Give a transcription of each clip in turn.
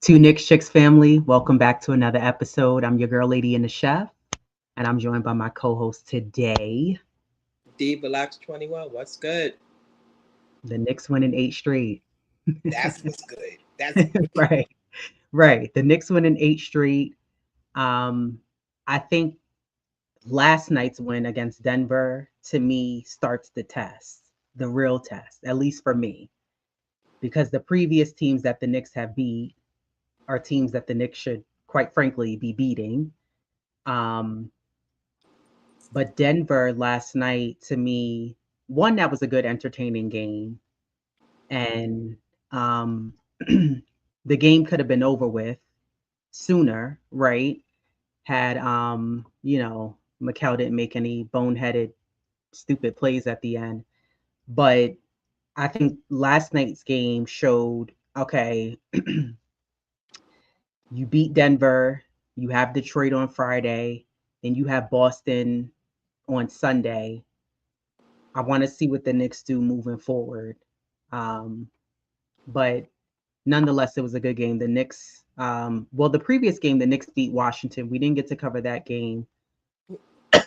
To Knicks Chicks family, welcome back to another episode. I'm your girl, Lady and the Chef, and I'm joined by my co-host today. D Relax 21. What's good? The Knicks winning 8 straight. That's what's good. That's Right, right. The Knicks winning 8 straight. Um, I think last night's win against Denver, to me, starts the test, the real test, at least for me, because the previous teams that the Knicks have beat are teams that the Knicks should, quite frankly, be beating. Um, But Denver last night, to me, one, that was a good entertaining game. And um, the game could have been over with sooner, right? Had Mikal didn't make any boneheaded, stupid plays at the end. But I think last night's game showed, okay, you beat Denver, you have Detroit on Friday, and you have Boston on Sunday. I want to see what the Knicks do moving forward. Um, but nonetheless, it was a good game. The Knicks, well, the previous game, the Knicks beat Washington. We didn't get to cover that game.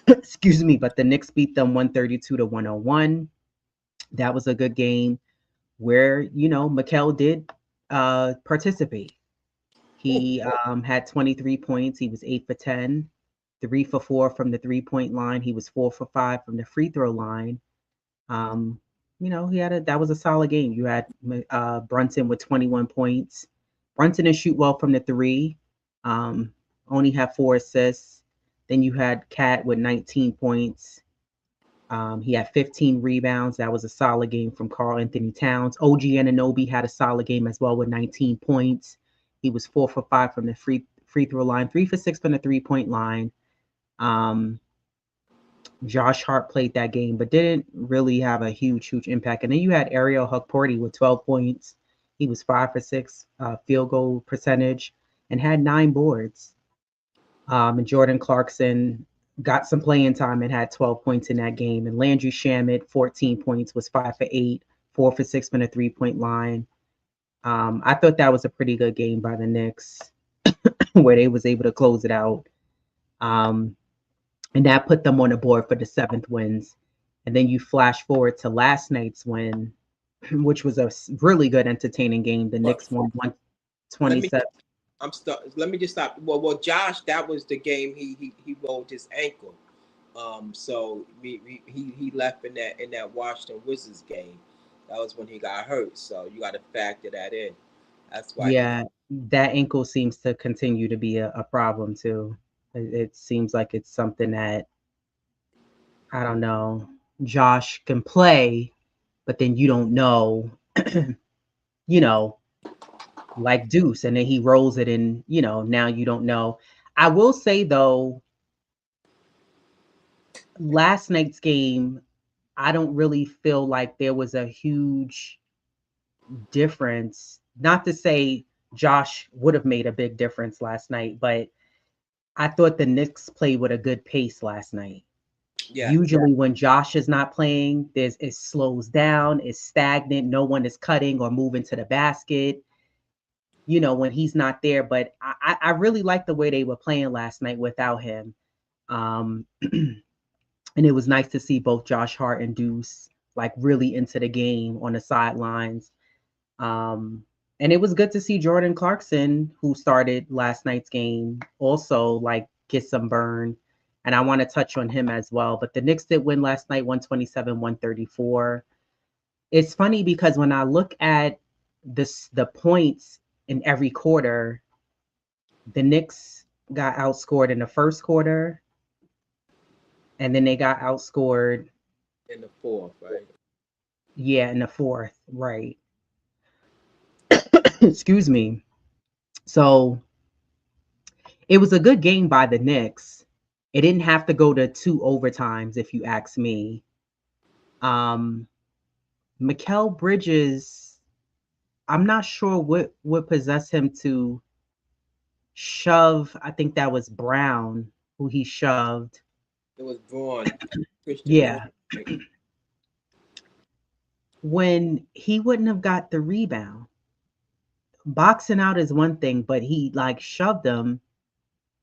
Excuse me, but the Knicks beat them 132 to 101. That was a good game where, Mikal did participate. He had 23 points. He was 8 for 10, 3 for 4 from the 3-point line. He was 4 for 5 from the free throw line. Um, that was a solid game. You had Brunson with 21 points. Brunson didn't shoot well from the three. Um, Only had 4 assists. Then you had Cat with 19 points. He had 15 rebounds. That was a solid game from Karl Anthony Towns. OG Anunoby had a solid game as well with 19 points. He was 4 for 5 from the free throw line, 3 for 6 from the 3-point line. Um, Josh Hart played that game, but didn't really have a huge impact. And then you had Ariel Hukporti with 12 points. He was 5 for 6 field goal percentage and had 9 boards. And Jordan Clarkson got some playing time and had 12 points in that game. And Landry Shamet, 14 points, was 5 for 8, 4 for 6 from the 3-point line. I thought that was a pretty good game by the Knicks where they was able to close it out. And that put them on the board for the 7th wins. And then you flash forward to last night's win, which was a really good, entertaining game. The but Knicks won let me 127. I'm stuck. Let me just stop. Well, Josh, that was the game he rolled his ankle. So he left in that Washington Wizards game. That was when he got hurt. So you got to factor that in. That's why he. Yeah, that ankle seems to continue to be a problem too. It seems like it's something that, I don't know, Josh can play, but then you don't know, you know, like Deuce, and then he rolls it and, now you don't know. I will say though, last night's game, I don't really feel like there was a huge difference. Not to say Josh would have made a big difference last night, but I thought the Knicks played with a good pace last night. Yeah. Usually when Josh is not playing, it slows down, it's stagnant, no one is cutting or moving to the basket, when he's not there. But I really like the way they were playing last night without him. Um, and it was nice to see both Josh Hart and Deuce like really into the game on the sidelines. Um, and it was good to see Jordan Clarkson, who started last night's game, also like get some burn. And I want to touch on him as well. But the Knicks did win last night, 127-134. It's funny because when I look at the points in every quarter, the Knicks got outscored in the first quarter, and then they got outscored, In the fourth, right? yeah, in the fourth, right. Excuse me. So it was a good game by the Knicks. It didn't have to go to 2 overtimes, if you ask me. Um, Mikal Bridges, I'm not sure what possessed him to shove. I think that was Brown who he shoved. It was Braun, Christian Braun. Yeah, Right? when he wouldn't have got the rebound. boxing out is one thing, but he like shoved him.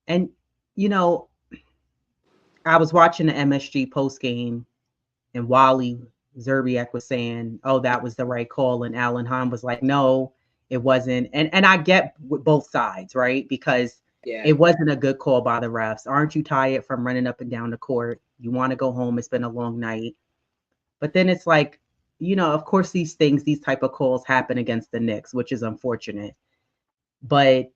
And, you know, I was watching the MSG post game and Wally Zerbiak was saying, "Oh, that was the right call," and Alan Hahn was like, "No, it wasn't." And I get both sides, right? Because Yeah, it wasn't a good call by the refs. Aren't you tired from running up and down the court? You want to go home. It's been a long night. But then it's like, of course, these things, these type of calls happen against the Knicks, which is unfortunate. But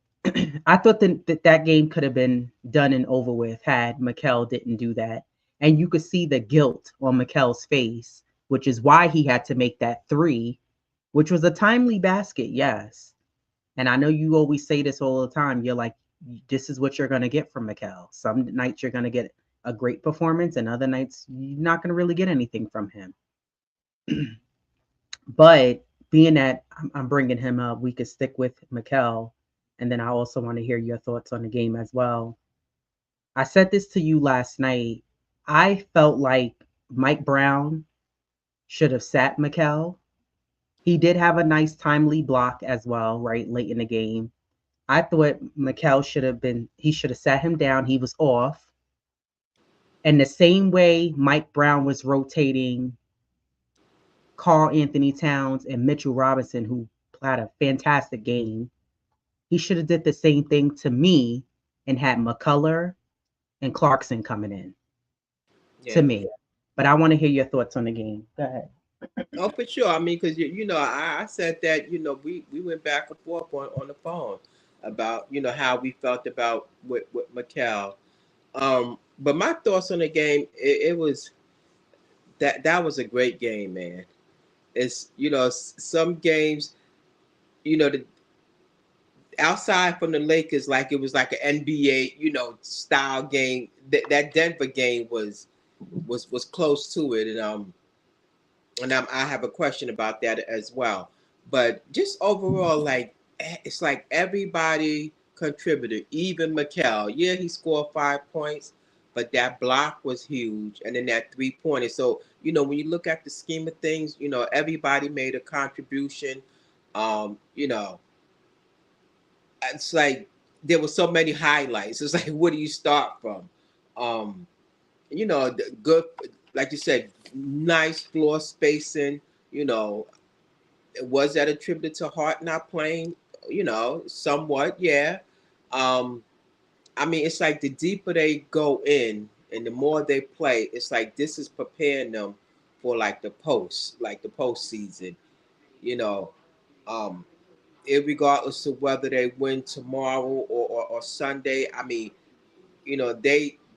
I thought that game could have been done and over with had Mikel didn't do that. And you could see the guilt on Mikel's face, which is why he had to make that three, which was a timely basket, yes. And I know you always say this all the time. You're like, this is what you're going to get from Mikel. Some nights you're going to get a great performance, and other nights you're not going to really get anything from him. But being that I'm bringing him up, we could stick with Mikel, and then I also want to hear your thoughts on the game as well. I said this to you last night. I felt like Mike Brown should have sat Mikel. He did have a nice timely block as well, right late in the game. I thought Mikel he should have sat him down. He was off. And the same way Mike Brown was rotating Carl Anthony Towns and Mitchell Robinson, who had a fantastic game, he should have did the same thing to me and had McCullough and Clarkson coming in to yeah. me. But I want to hear your thoughts on the game. Go ahead. Oh, for sure. I mean, because I said that we went back and forth on the phone about how we felt about with Mikel. But my thoughts on the game, it was that was a great game, man. It's some games, the outside from the Lakers, like it was like an NBA, style game. That Denver game was close to it, and I have a question about that as well. But just overall, like it's like everybody contributed, even Mikel. Yeah, he scored 5 points, but that block was huge, and then that 3 pointer. So when you look at the scheme of things, everybody made a contribution. Um, you know, it's like there were so many highlights. It's like, where do you start from? Um, good, like you said, nice floor spacing. You know, was that attributed to Hart not playing? Somewhat, yeah. Um, I mean, it's like the deeper they go in and the more they play, it's like this is preparing them for like the postseason. You know, um, regardless of whether they win tomorrow or Sunday. I mean,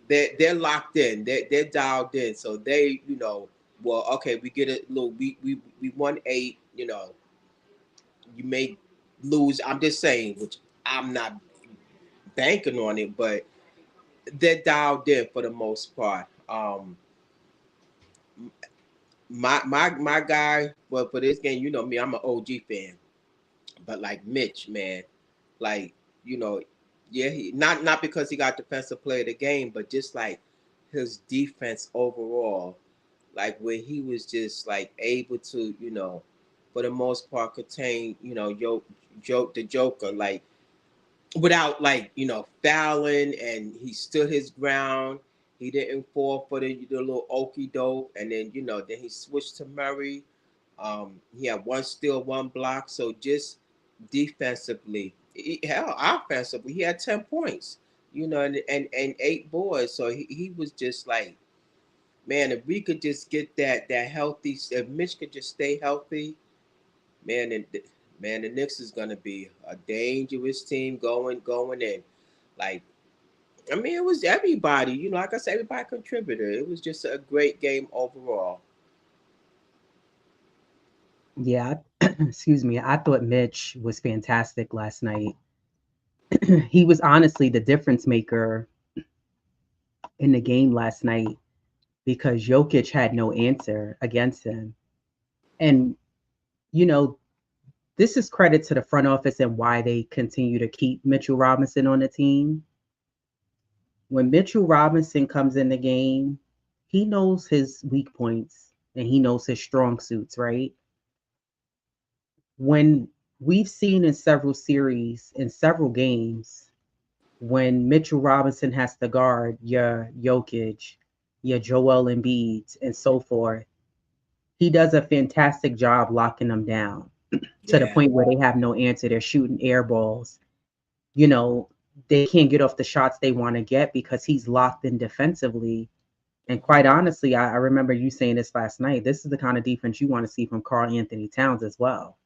they're locked in. They're dialed in. So they, well, okay, we get a little. We won 8. You may lose. I'm just saying, which I'm not banking on it, but they're dialed in for the most part. My guy, well, for this game, you know me, I'm an OG fan, but like Mitch, man, like you know, yeah, he not because he got defensive player of the game, but just like his defense overall, like where he was just like able to, for the most part, contain, the Joker, like without like fouling, and he stood his ground. He didn't fall for the little okey doke, and then then he switched to Murray. He had one steal, one block. So just defensively, hell, offensively, he had 10 points. And 8 boards. So he was just like, man, if we could just get that healthy, if Mitch could just stay healthy, man, and man, the Knicks is gonna be a dangerous team going in. Like, I mean, it was everybody. Like I said, everybody contributed. It was just a great game overall. Yeah, excuse me. I thought Mitch was fantastic last night. He was honestly the difference maker in the game last night because Jokic had no answer against him. And, you know, this is credit to the front office and why they continue to keep Mitchell Robinson on the team. When Mitchell Robinson comes in the game, he knows his weak points and he knows his strong suits, right? When we've seen in several series, in several games, when Mitchell Robinson has to guard your Jokic, your Joel Embiid, and so forth, he does a fantastic job locking them down to the Yeah, point where they have no answer. They're shooting air balls. You know, they can't get off the shots they want to get because he's locked in defensively. And quite honestly, I remember you saying this last night. This is the kind of defense you want to see from Carl Anthony Towns as well.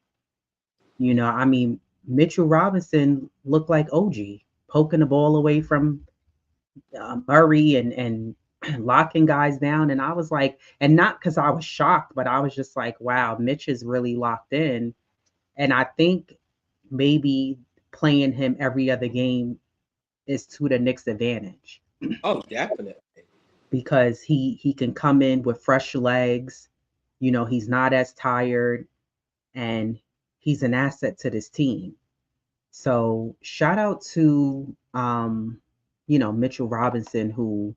You know, I mean, Mitchell Robinson looked like OG, poking the ball away from Murray and locking guys down. And I was like, and not because I was shocked, but I was just like, wow, Mitch is really locked in. And I think maybe playing him every other game is to the Knicks' advantage oh, definitely. because he can come in with fresh legs. You know, he's not as tired, and he's an asset to this team. So shout out to Mitchell Robinson, who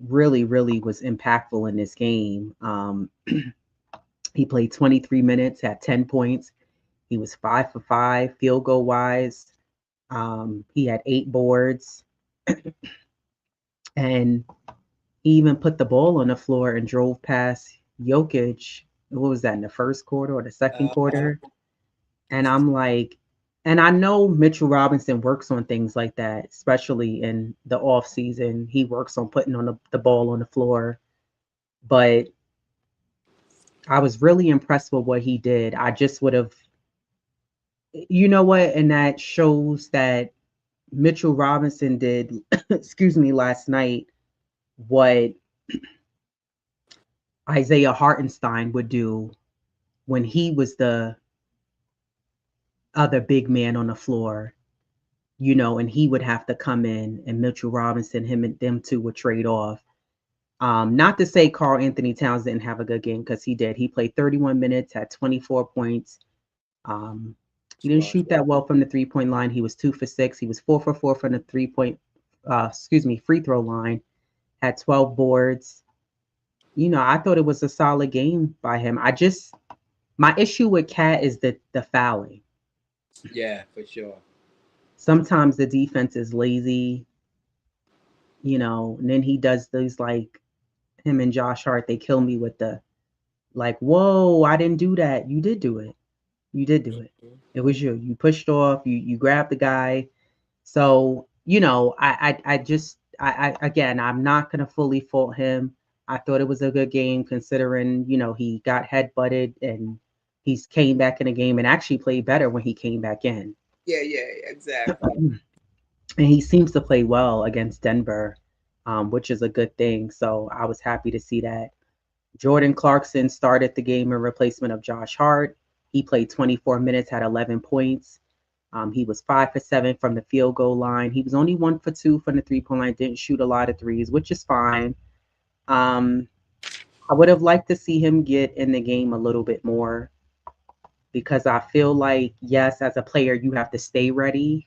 really was impactful in this game. He played 23 minutes, had 10 points. He was 5 for 5 field goal wise. He had 8 boards, and he even put the ball on the floor and drove past Jokic. What was that, in the first quarter or the second Uh, quarter? And I'm like, and I know Mitchell Robinson works on things like that, especially in the off season. He works on putting on the ball on the floor. But I was really impressed with what he did. I just would have, you know what, and that shows that Mitchell Robinson did, excuse me, last night what Isaiah Hartenstein would do when he was the other big man on the floor, and he would have to come in, and Mitchell Robinson, him and them two would trade off. Not to say Carl Anthony Towns didn't have a good game, because he did. He played 31 minutes, had 24 points. Um, he didn't smart. shoot that well from the 3-point line. He was 2 for 6. He was 4 for 4 from the free throw line. Had 12 boards. I thought it was a solid game by him. My issue with Cat is the fouling. Yeah, for sure. Sometimes the defense is lazy, and then he does those, like him and Josh Hart, they kill me with the, like, whoa, I didn't do that. You did do it. You did do it. Mhm. It was you. You pushed off, you grabbed the guy. So, I just I again, I'm not gonna fully fault him. I thought it was a good game considering, he got head butted and he's came back in the game and actually played better when he came back in. Yeah, yeah, exactly. And he seems to play well against Denver, which is a good thing. So I was happy to see that. Jordan Clarkson started the game in replacement of Josh Hart. He played 24 minutes, had 11 points. He was 5 for 7 from the field goal line. He was only 1 for 2 from the 3-point line, didn't shoot a lot of threes, which is fine. Um, I would have liked to see him get in the game a little bit more because I feel like, yes, as a player, you have to stay ready,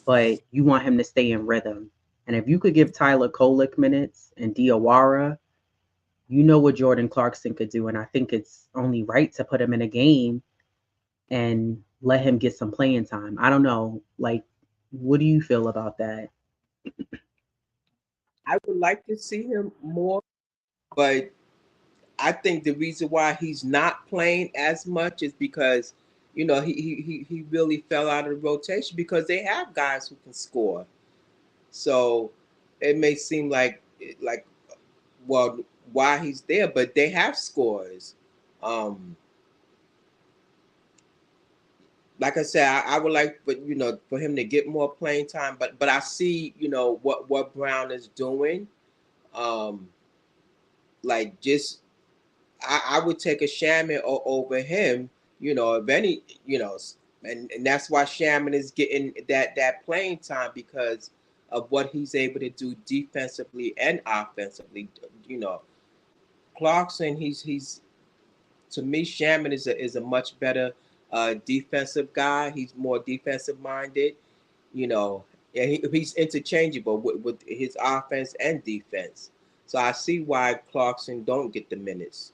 but you want him to stay in rhythm. And if you could give Tyler Kolek minutes and Diawara, you know what Jordan Clarkson could do. And I think it's only right to put him in a game and let him get some playing time. I don't know. Like, what do you feel about that? I would like to see him more, but I think the reason why he's not playing as much is because, he really fell out of the rotation because they have guys who can score. So it may seem like well why he's there, but they have scores. Um, like I said, I would like, but for him to get more playing time. But I see, what Brown is doing. Um, like just I would take a Shaman over him. If any, and that's why Shaman is getting that playing time because of what he's able to do defensively and offensively. You know, Clarkson, he's to me, Shaman is a much better defensive guy. He's more defensive minded. You know, and he's interchangeable with his offense and defense. So I see why Clarkson don't get the minutes.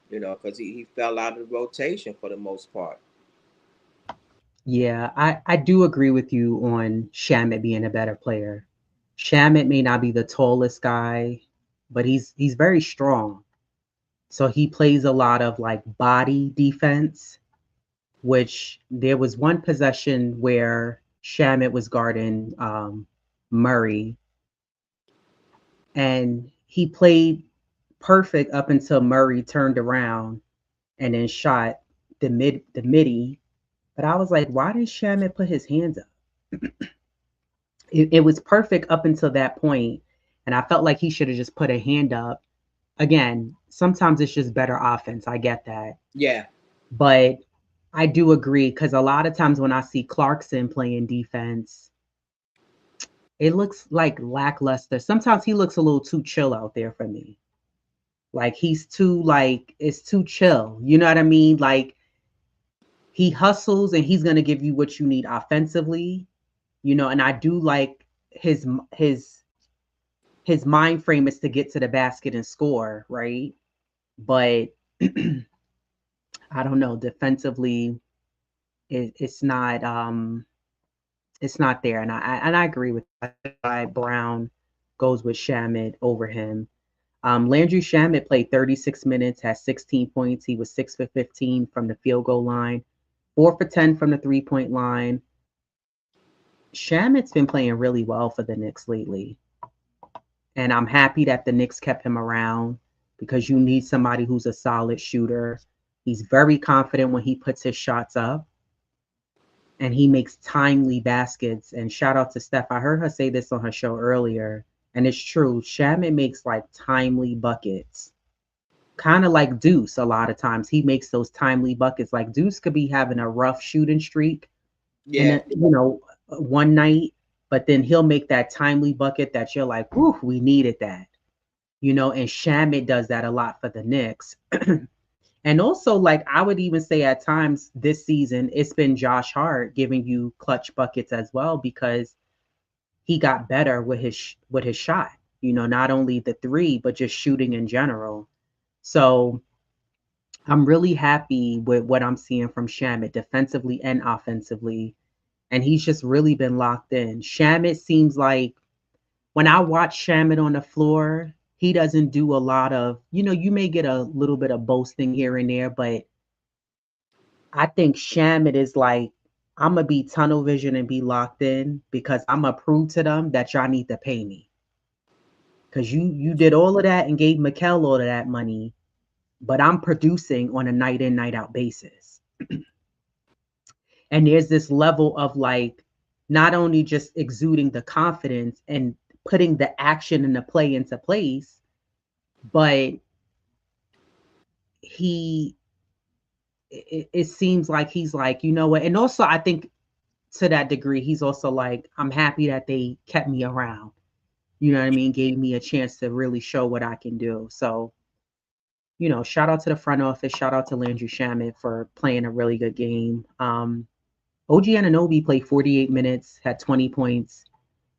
Because he fell out of the rotation for the most part. Yeah, I do agree with you on Shamit being a better player. Shamit may not be the tallest guy, but he's very strong. So he plays a lot of like body defense, which there was one possession where Shamit was guarding Murray, and he played perfect up until Murray turned around and then shot the midi. But I was like, why did Shamit put his hands up? It was perfect up until that point, and I felt like he should have just put a hand up. Again, sometimes it's just better offense. I get that, Yeah, but I do agree because a lot of times when I see Clarkson playing defense, it looks like lackluster. Sometimes he looks a little too chill out there for me. Like he's too like it's too chill. You know what I mean? Like he hustles and he's gonna give you what you need offensively. And I do like his his mind frame is to get to the basket and score, right? But I don't know. Defensively, it's not there, and I agree with why Brown goes with Shamit over him. Landry Shamit played 36 minutes, has 16 points. He was 6 for 15 from the field goal line, 4 for 10 from the 3-point line. Shamit's been playing really well for the Knicks lately, and I'm happy that the Knicks kept him around because you need somebody who's a solid shooter. He's very confident when he puts his shots up, and he makes timely baskets. And shout out to Steph. I heard her say this on her show earlier, and it's true. Shamit makes like timely buckets, kind of like Deuce. A lot of times he makes those timely buckets. Like Deuce could be having a rough shooting streak, and yeah, one night, but then he'll make that timely bucket that you're like, whew, we needed that. And Shamit does that a lot for the Knicks. And also, like I would even say at times this season, it's been Josh Hart giving you clutch buckets as well because he got better with his shot. Not only the three, but just shooting in general. So I'm really happy with what I'm seeing from Shamit defensively and offensively. And he's just really been locked in. Shamit seems like when I watch Shamit on the floor, he doesn't do a lot of, you may get a little bit of boasting here and there, but I think Shamit is like, I'm gonna be tunnel vision and be locked in because I'm gonna prove to them that y'all need to pay me. Cause you did all of that and gave Mikal all of that money, but I'm producing on a night in, night out basis. And there's this level of like not only just exuding the confidence and putting the action and the play into place, but he it seems like he's like, you know what? And also I think to that degree, he's also like, I'm happy that they kept me around. You know what I mean? Gave me a chance to really show what I can do. So, shout out to the front office. Shout out to Landry Shamit for playing a really good game. OG Anunoby played 48 minutes, had 20 points.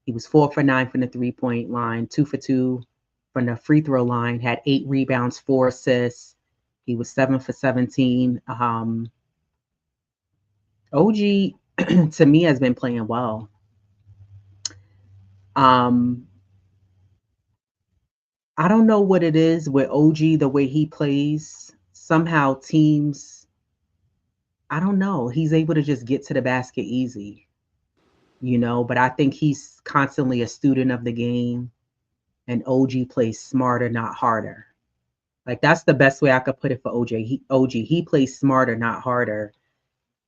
He was 4 for 9 from the 3-point line, 2 for 2 from the free throw line, had 8 rebounds, 4 assists. He was 7 for 17. OG to me has been playing well. Um, I don't know what it is with OG, the way he plays. Somehow teams, I don't know, he's able to just get to the basket easy, but I think he's constantly a student of the game, and OG plays smarter, not harder. Like that's the best way I could put it for OG, he plays smarter, not harder.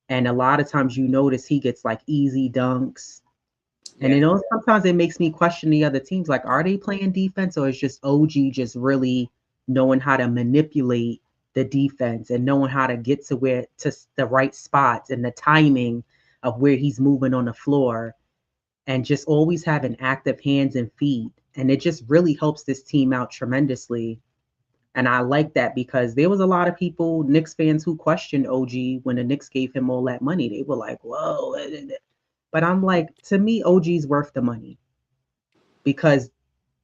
And a lot of times you notice he gets like easy dunks. And yeah, sometimes it makes me question the other teams. Like, are they playing defense or is just OG just really knowing how to manipulate the defense and knowing how to get to the right spots and the timing of where he's moving on the floor and just always having active hands and feet. And it just really helps this team out tremendously. And I like that because there was a lot of people, Knicks fans, who questioned OG when the Knicks gave him all that money. They were like, whoa. But I'm like, to me, OG's worth the money because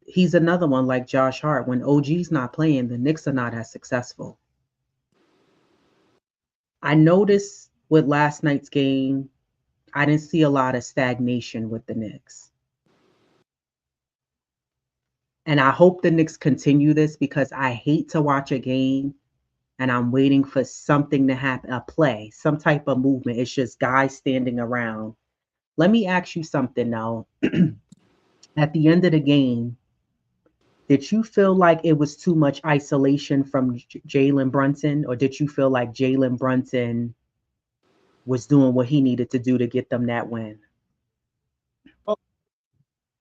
he's another one like Josh Hart. When OG's not playing, the Knicks are not as successful. I noticed with last night's game, I didn't see a lot of stagnation with the Knicks. And I hope the Knicks continue this because I hate to watch a game and I'm waiting for something to happen, a play, some type of movement. It's just guys standing around. Let me ask you something now. At the end of the game, did you feel like it was too much isolation from Jalen Brunson, or did you feel like Jalen Brunson was doing what he needed to do to get them that win? Oh,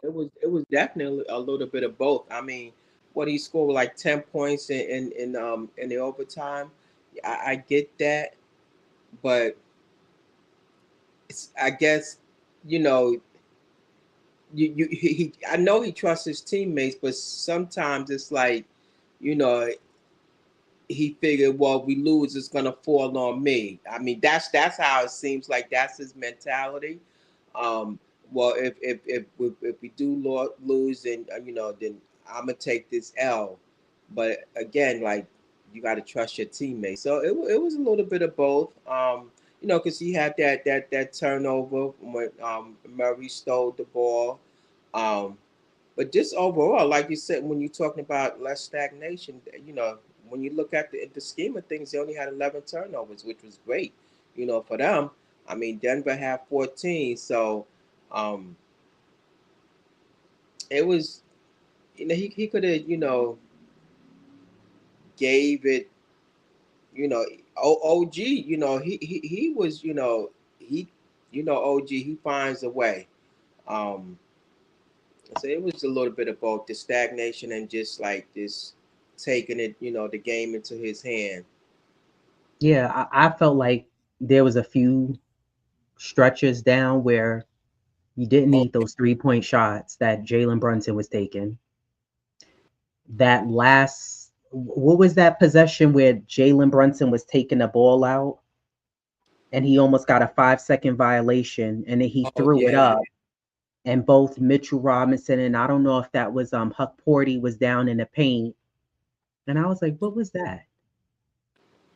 it was definitely a little bit of both. I mean, what he scored like 10 points in the overtime. I get that, but I guess you know I know he trusts his teammates, but sometimes it's like you know he figured, well, we lose, it's gonna fall on me. I mean, that's how it seems like that's his mentality. Um, well, if we do lose, then then I'm gonna take this L. But again, like you got to trust your teammates. So it was a little bit of both. Because he had that turnover when Murray stole the ball. Um, but just overall, like you said, when you're talking about less stagnation, when you look at the scheme of things, they only had 11 turnovers, which was great, for them. I mean, Denver had 14, so um, it was, he could have, gave it, OG, he was, he, OG, he finds a way. Um, So it was a little bit of both the stagnation and just like this taking it, the game into his hand. Yeah, I felt like there was a few stretches down where you didn't Oh, need those 3-point shots that Jalen Brunson was taking. That last, what was that possession where Jalen Brunson was taking the ball out and he almost got a 5-second violation and then he oh threw it yeah, up and both Mitchell Robinson and I don't know if that was Huck Porty was down in the paint and I was like, what was that?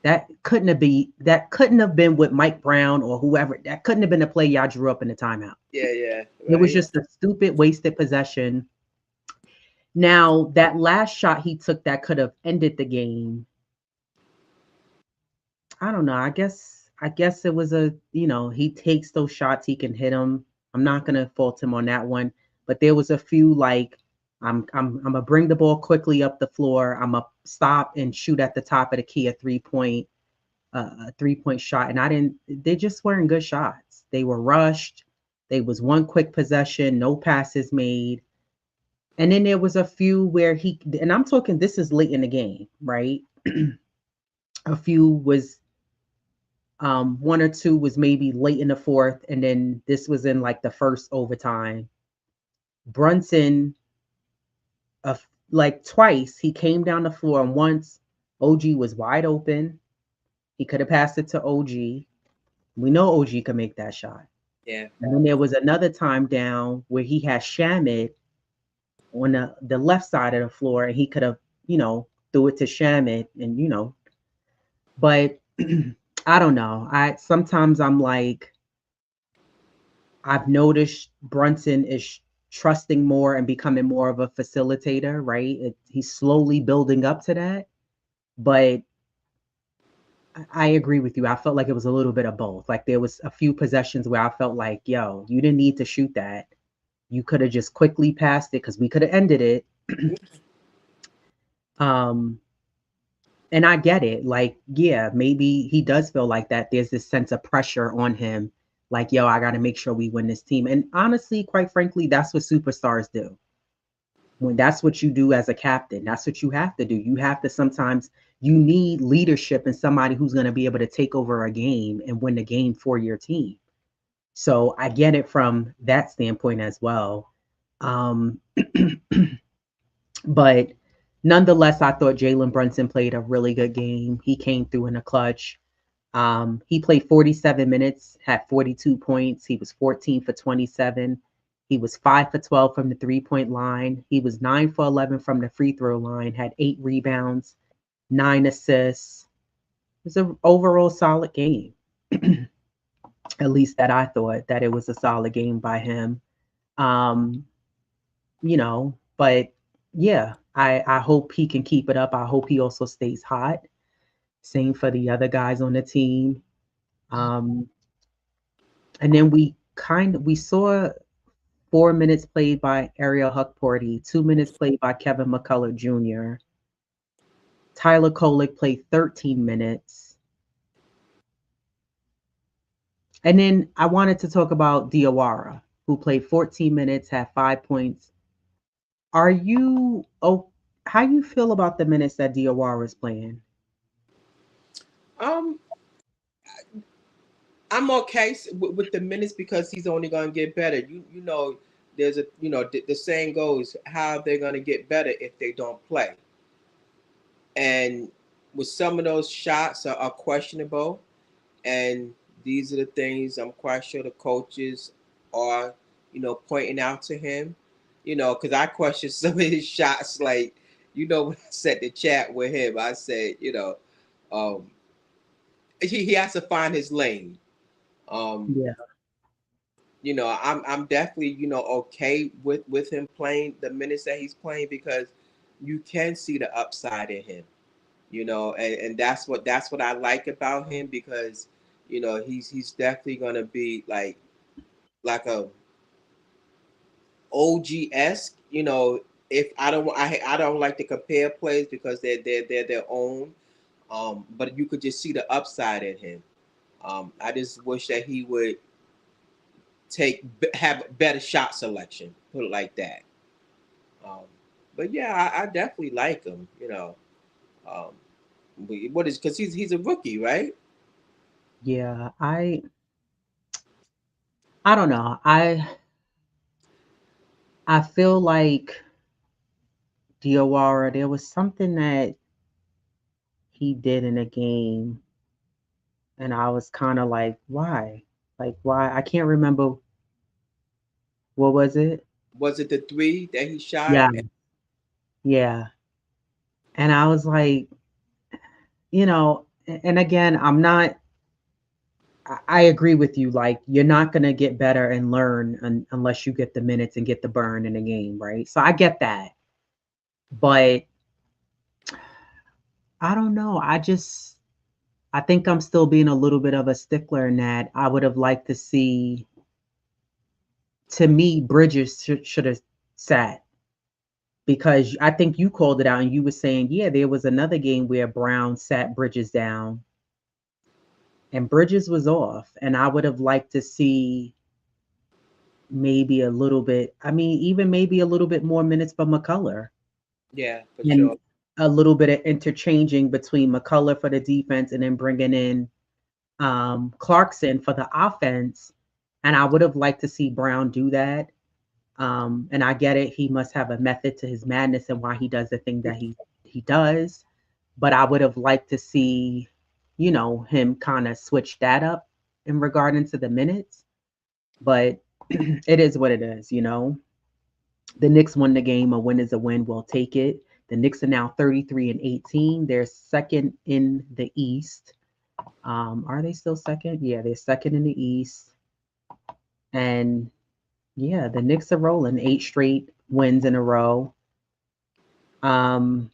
That couldn't have been with Mike Brown or whoever. That couldn't have been a play y'all drew up in the timeout. yeah, yeah, It was right. just a stupid wasted possession. Now, that last shot he took that could have ended the game. I don't know. I guess it was he takes those shots, he can hit them. I'm not gonna fault him on that one. But there was a few like I'm gonna bring the ball quickly up the floor. I'm gonna stop and shoot at the top of the key a 3-point shot. And they just weren't good shots. They were rushed. They was one quick possession, no passes made. And then there was a few where and I'm talking, this is late in the game, right? A few was one or two was maybe late in the fourth, and then this was in like the first overtime. Brunson, like twice, he came down the floor, and once OG was wide open. He could have passed it to OG. We know OG could make that shot. Yeah, And then there was another time down where he had Shamit on the left side of the floor, and he could have, threw it to Shamit, and but I don't know. I sometimes I'm like, I've noticed Brunson is trusting more and becoming more of a facilitator, right? He's slowly building up to that, but I agree with you. I felt like it was a little bit of both. Like there was a few possessions where I felt like, yo, you didn't need to shoot that. You could have just quickly passed it because we could have ended it. um, and I get it. Like, yeah, maybe he does feel like that. There's this sense of pressure on him. Like, yo, I got to make sure we win this team. And honestly, quite frankly, that's what superstars do. When that's what you do as a captain, that's what you have to do. You have to sometimes you need leadership and somebody who's going to be able to take over a game and win the game for your team. So I get it from that standpoint as well. Um, but nonetheless, I thought Jalen Brunson played a really good game. He came through in a clutch. He played 47 minutes, had 42 points. He was 14 for 27. He was 5 for 12 from the 3-point line. He was 9 for 11 from the free throw line, had 8 rebounds, 9 assists. It was an overall solid game. At least that I thought that it was a solid game by him. Um, but yeah, I hope he can keep it up. I hope he also stays hot. Same for the other guys on the team. Um, and then we saw 4 minutes played by Ariel Huckporty, 2 minutes played by Kevin McCullough Jr. Tyler Kolek played 13 minutes. And then I wanted to talk about Diawara, who played 14 minutes, had 5 points. Are you oh how you feel about the minutes that Diawara is playing? Um, I'm okay with the minutes because he's only gonna get better. You know, there's a the saying goes, how they're gonna get better if they don't play. And with some of those shots are questionable, and these are the things I'm quite sure the coaches are, pointing out to him. Because I question some of his shots. Like, when I said the chat with him, I said, um, he has to find his lane. Um, Yeah, I'm definitely okay with him playing the minutes that he's playing because you can see the upside in him. And that's what I like about him because he's definitely gonna be like a OG esque. If I don't like to compare plays because they're their own. But you could just see the upside in him. I just wish that he would have better shot selection. Put it like that. Um, but yeah, I definitely like him. Um, what is because he's a rookie, right? yeah. I don't know. I feel like Diawara, there was something that he did in a game, and I was kind of like, why? Like, why? I can't remember what was it. Was it the three that he shot? Yeah, yeah. And I was like, and again, I'm not. I agree with you. Like, you're not gonna get better and learn unless you get the minutes and get the burn in the game, right? So I get that, but I don't know. I think I'm still being a little bit of a stickler in that I would have liked to see. To me, Bridges should have sat because I think you called it out and you were saying, yeah, there was another game where Brown sat Bridges down and Bridges was off, and I would have liked to see maybe a little bit. I mean, even maybe a little bit more minutes for McCullough Yeah, for and sure. a little bit of interchanging between McCullough for the defense and then bringing in Clarkson for the offense. And I would have liked to see Brown do that. And I get it; he must have a method to his madness and why he does the thing that he does. But I would have liked to see, him kind of switch that up in regarding to the minutes. But it is what it is. The Knicks won the game. A win is a win. We'll take it. The Knicks are now 33 and 18. They're second in the East. Are they still second? Yeah, they're second in the East. And yeah, the Knicks are rolling 8 straight wins in a row. Um,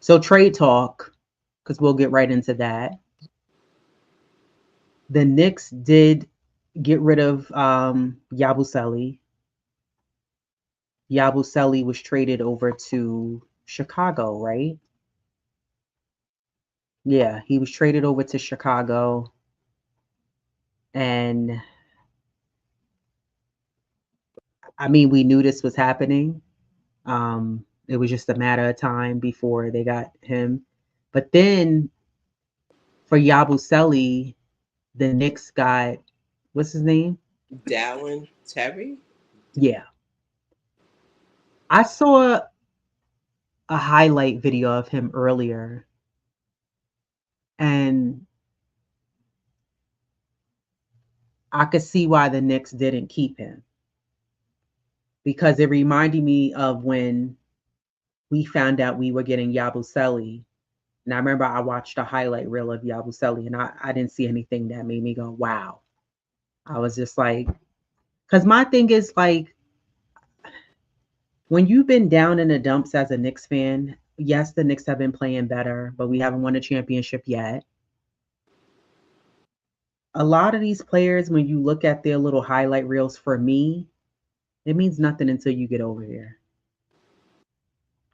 so trade talk, because we'll get right into that. The Knicks did get rid of Yabusele. Yabusele was traded over to Chicago, right? Yeah, he was traded over to Chicago, and I mean, we knew this was happening. It was just a matter of time before they got him. But then for Yabusele, the Knicks got what's his name? Dallin Terry. Yeah, I saw a highlight video of him earlier, and I could see why the Knicks didn't keep him because it reminded me of when we found out we were getting Yabusele. And I remember I watched a highlight reel of Yabusele, and I didn't see anything that made me go, wow. I was just like, because my thing is like, when you've been down in the dumps as a Knicks fan, yes, the Knicks have been playing better, but we haven't won a championship yet. A lot of these players, when you look at their little highlight reels, for me, it means nothing until you get over here.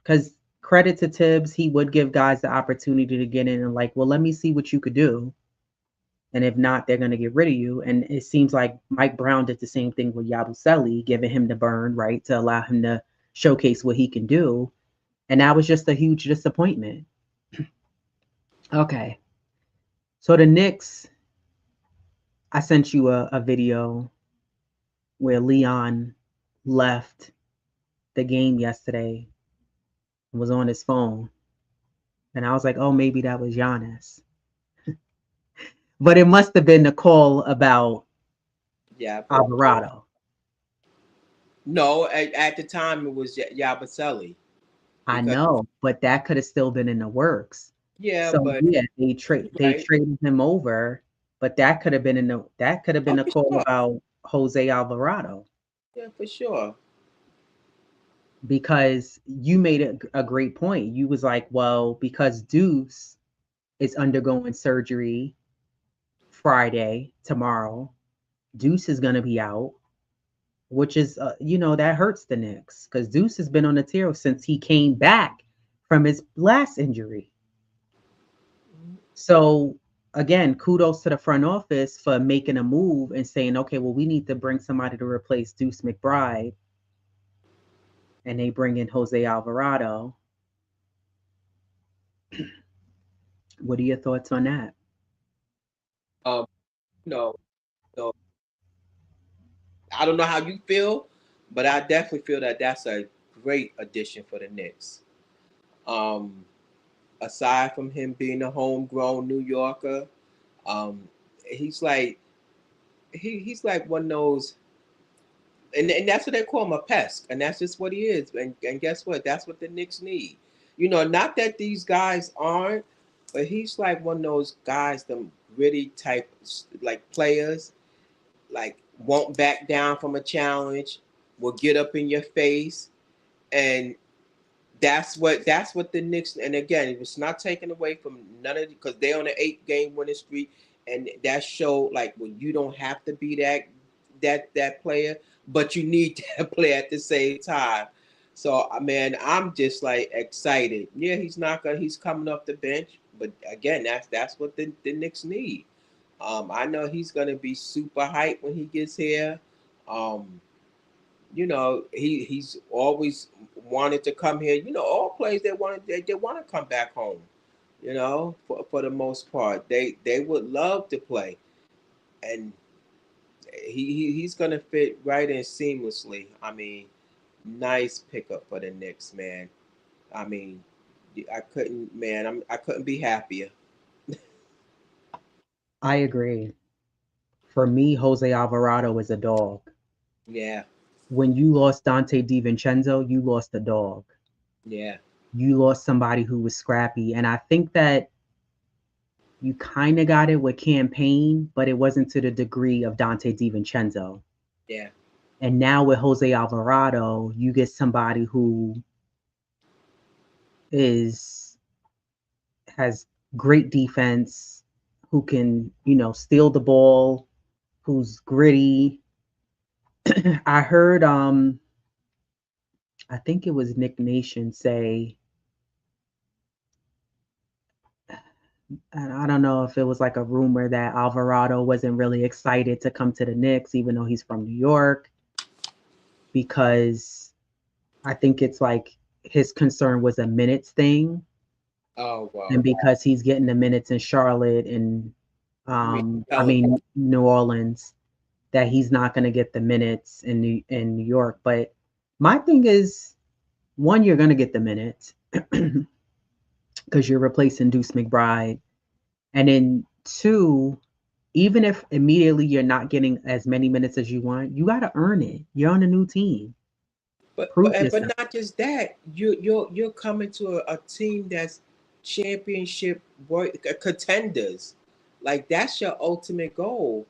Because credit to Tibbs, he would give guys the opportunity to get in and like, well, let me see what you could do. And if not, they're going to get rid of you. And it seems like Mike Brown did the same thing with Yabusele, giving him the burn, right, to allow him to showcase what he can do. And that was just a huge disappointment. Okay. So the Knicks, I sent you a video where Leon left the game yesterday and was on his phone. And I was like, oh, maybe that was Giannis. But it must have been the call about Alvarado. No, at the time it was Yabusele. I know, but that could have still been in the works. Yeah, So but yeah, they traded him over, but that could have been a call sure. about Jose Alvarado. Yeah, for sure. Because you made a great point. You was like, well, because Deuce is undergoing surgery Friday, tomorrow, Deuce is going to be out, which is, that hurts the Knicks because Deuce has been on the tear since he came back from his last injury. So, again, kudos to the front office for making a move and saying, okay, well, we need to bring somebody to replace Deuce McBride. And they bring in Jose Alvarado. What are your thoughts on that? No, no. I don't know how you feel, but I definitely feel that that's a great addition for the Knicks. Um, Aside from him being a homegrown New Yorker, um, he's like he's like one of those, and that's what they call him, a pest, and that's just what he is. And guess what? That's what the Knicks need. Not that these guys aren't, but he's like one of those guys, them gritty type like players, like won't back down from a challenge, will get up in your face, and that's what the Knicks. And again, it was not taken away from none of, because they're on an 8-game winning streak, and that showed like, well, you don't have to be that player, but you need that player at the same time. So man, I'm just like excited. Yeah, he's coming off the bench, but again, that's what the Knicks need. I know he's gonna be super hyped when he gets here. Um, he's always wanted to come here. All players they want to come back home. For the most part, they would love to play, and he's gonna fit right in seamlessly. I mean, nice pickup for the Knicks, man. I mean, I couldn't be happier. I agree. For me, Jose Alvarado is a dog. Yeah, When you lost Dante DiVincenzo, you lost a dog. yeah, You lost somebody who was scrappy. And I think that you kind of got it with Campaign, but it wasn't to the degree of Dante DiVincenzo. yeah. And now with Jose Alvarado, you get somebody who is has great defense, who can, steal the ball, who's gritty. I heard I think it was Nick Nation say, and I don't know if it was like a rumor that Alvarado wasn't really excited to come to the Knicks, even though he's from New York, because I think it's like his concern was a minutes thing. Oh wow. And because he's getting the minutes in Charlotte and New Orleans, that he's not going to get the minutes in New York. But my thing is, one, you're going to get the minutes because you're replacing Deuce McBride. And then two, even if immediately you're not getting as many minutes as you want, you got to earn it. You're on a new team. But Prove but yourself. but not just that. You're coming to a team that's championship contenders. Like that's your ultimate goal.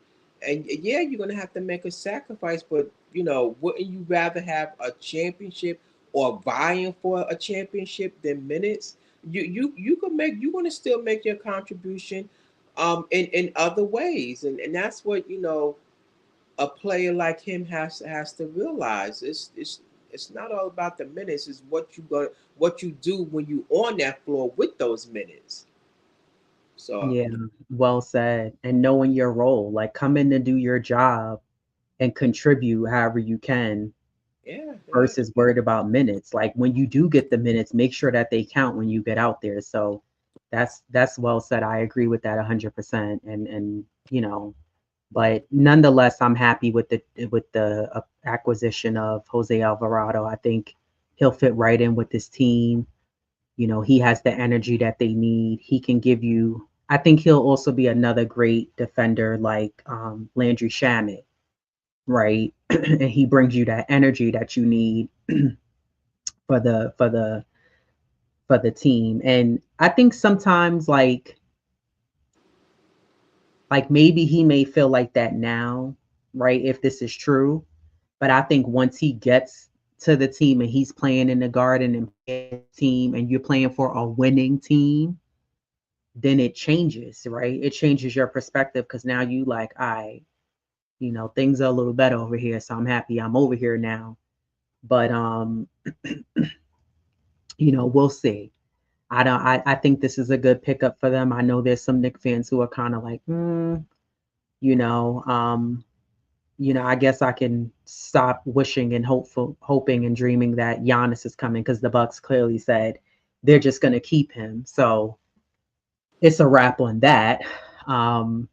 And yeah, you're gonna have to make a sacrifice, but wouldn't you rather have a championship or vying for a championship than minutes? You're gonna still make your contribution in other ways, and that's what a player like him has to realize. It's not all about the minutes. It's what you do when you on that floor with those minutes. So Yeah, well said. And knowing your role, like come in to do your job and contribute however you can yeah, yeah, versus worried about minutes. Like when you do get the minutes, make sure that they count when you get out there. So that's well said. I agree with that 100%. And but nonetheless, I'm happy with the acquisition of Jose Alvarado. I think he'll fit right in with this team. He has the energy that they need. He can give you. I think he'll also be another great defender like Landry Shamet, right? And he brings you that energy that you need for the team. And I think sometimes like maybe he may feel like that now, right? If this is true, but I think once he gets to the team and he's playing in the Garden and team, and you're playing for a winning team, then it changes, right? It changes your perspective because now you like, things are a little better over here, so I'm happy I'm over here now. But we'll see. I think this is a good pickup for them. I know there's some Knicks fans who are kind of like, you know, um, I guess I can stop wishing and hoping and dreaming that Giannis is coming because the Bucks clearly said they're just going to keep him. So it's a wrap on that. Um,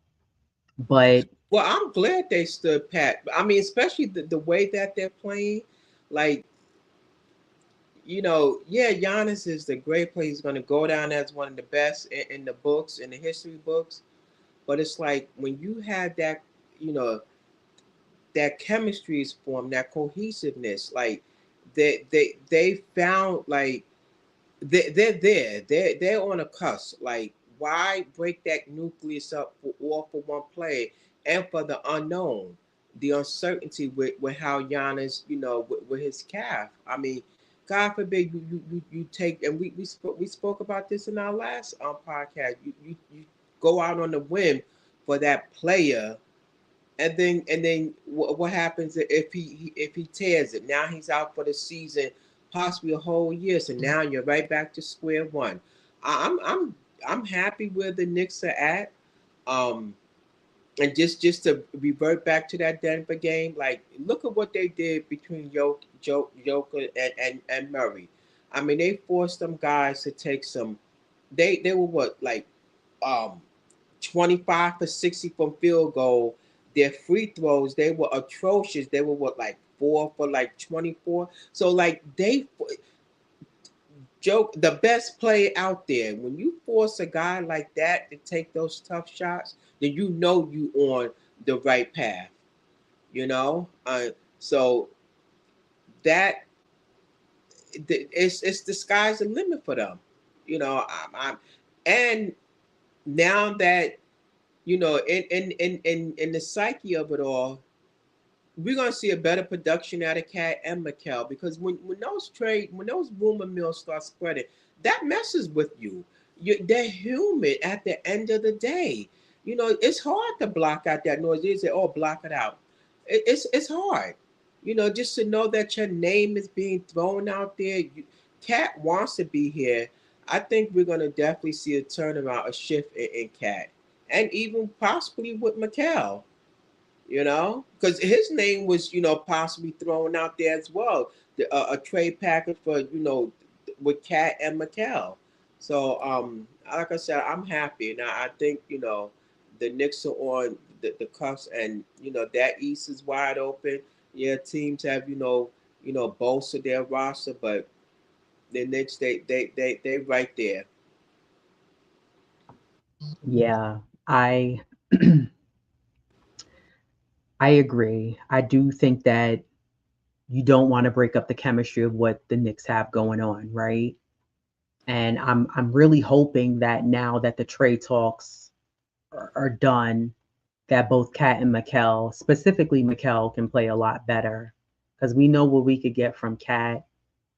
but well, I'm glad they stood pat. I mean, especially the way that they're playing. Like, yeah, Giannis is the great player. He's going to go down as one of the best in the books, in the history books. But it's like when you have that, you know, that chemistry is formed, that cohesiveness. Like, they found like they're there. They're on a cusp. Like, why break that nucleus up for all for one play and for the unknown, the uncertainty with how Giannis, with his calf. I mean, God forbid you take, and we spoke about this in our last podcast. You go out on the whim for that player, and then what happens if he tears it? Now he's out for the season, possibly a whole year. So now you're right back to square one. I'm happy where the Knicks are at. Um, and just to revert back to that Denver game, like look at what they did between Joker and Murray. I mean, they forced them guys to take some. They were what, like um 25 for 60 from field goal. Their free throws, they were atrocious. They were what, like 4 for like 24. So like they joke the best play out there. When you force a guy like that to take those tough shots, then you on the right path. So that it's the sky's the limit for them. I'm and now that in the psyche of it all, we're gonna see a better production out of Cat and Mikel, because when those rumor mills start spreading, that messes with you. They're human at the end of the day. It's hard to block out that noise. They say, "Oh, block it out." It's hard. Just to know that your name is being thrown out there. Cat wants to be here. I think we're gonna definitely see a turnaround, a shift in Cat, and even possibly with Mikel, because his name was, possibly thrown out there as well. A trade package for, with Cat and Mikel. So, like I said, I'm happy. Now, I think, the Knicks are on the cusp, and, that East is wide open. Yeah, teams have, bolstered their roster, but the Knicks, they right there. yeah, I I agree. I do think that you don't want to break up the chemistry of what the Knicks have going on, right? And I'm really hoping that now that the trade talks are done, that both Kat and Mikal, specifically Mikal, can play a lot better because we know what we could get from Kat.